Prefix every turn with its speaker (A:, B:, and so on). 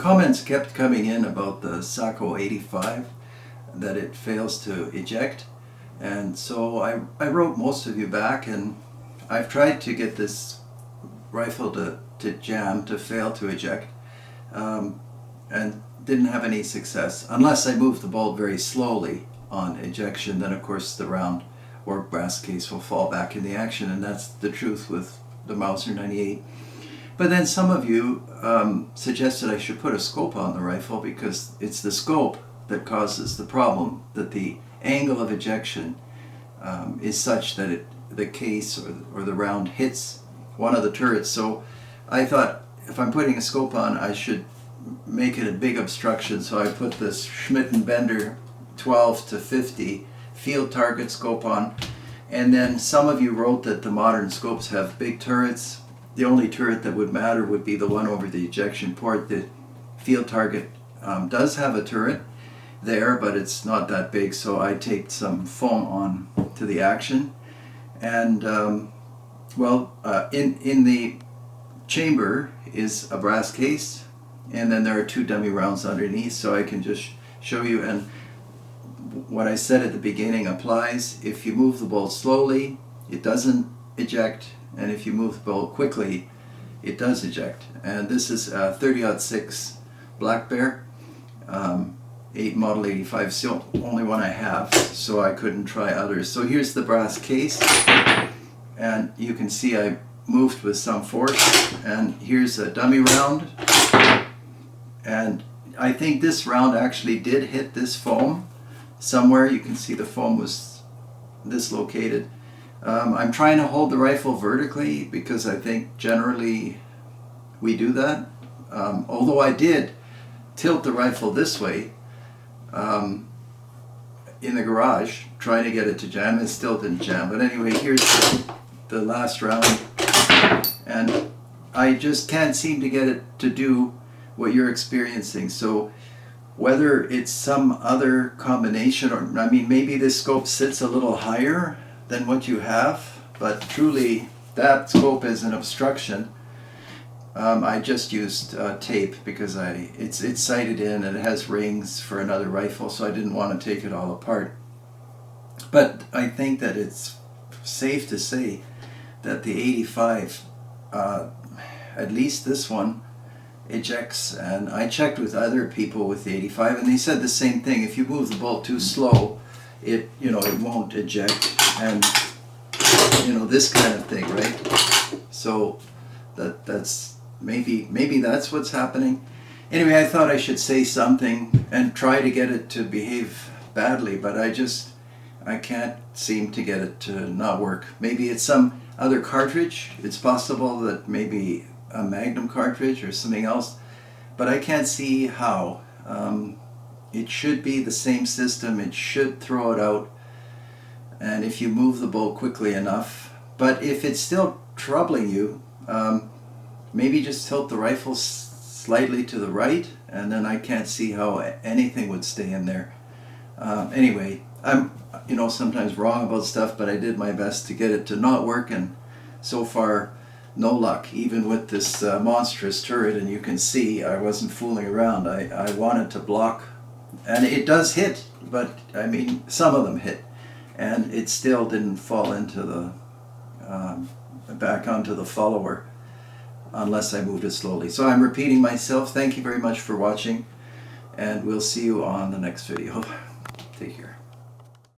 A: comments kept coming in about the Sako 85, that it fails to eject. And so I wrote most of you back, and I've tried to get this rifle to jam, to fail to eject, and didn't have any success. Unless I move the bolt very slowly on ejection, then of course the round or brass case will fall back in the action, and that's the truth with the Mauser 98. But then some of you suggested I should put a scope on the rifle, because it's the scope that causes the problem, that the angle of ejection is such that the case or the round hits one of the turrets. So I thought, if I'm putting a scope on, I should make it a big obstruction. So I put this Schmidt & Bender 12 to 50 field target scope on. And then some of you wrote that the modern scopes have big turrets. The only turret that would matter would be the one over the ejection port. The field target does have a turret there, but it's not that big, so I taped some foam on to the action. And in the chamber is a brass case, and then there are 2 dummy rounds underneath, so I can just show you. And what I said at the beginning applies. If you move the bolt slowly, it doesn't eject, and if you move the bolt quickly, it does eject. And this is a 30-06 Black Bear, 8 Model 85, still only one I have, so I couldn't try others. So here's the brass case, and you can see I moved with some force, and here's a dummy round, and I think this round actually did hit this foam somewhere. You can see the foam was dislocated. I'm trying to hold the rifle vertically, because I think generally we do that, although I did tilt the rifle this way in the garage trying to get it to jam. It still didn't jam, but anyway, here's the last round, and I just can't seem to get it to do what you're experiencing. So whether it's some other combination, or I mean, maybe this scope sits a little higher than what you have, but truly that scope is an obstruction. I just used tape, because it's sighted in and it has rings for another rifle, so I didn't want to take it all apart. But I think that it's safe to say that the 85, at least this one, ejects. And I checked with other people with the 85, and they said the same thing. If you move the bolt too slow, it won't eject, and this kind of thing, right? So that's maybe that's what's happening. Anyway, I thought I should say something and try to get it to behave badly, but I can't seem to get it to not work. Maybe it's some other cartridge. It's possible that maybe a Magnum cartridge or something else, but I can't see how. It should be the same system. It should throw it out, and if you move the bolt quickly enough. But if it's still troubling you, maybe just tilt the rifle slightly to the right, and then I can't see how anything would stay in there. Anyway, I'm sometimes wrong about stuff, but I did my best to get it to not work, and so far no luck, even with this monstrous turret. And you can see I wasn't fooling around. I wanted to block, and it does hit, but I mean, some of them hit, and it still didn't fall into the back onto the follower unless I moved it slowly. So I'm repeating myself. Thank you very much for watching, and we'll see you on the next video. Take care.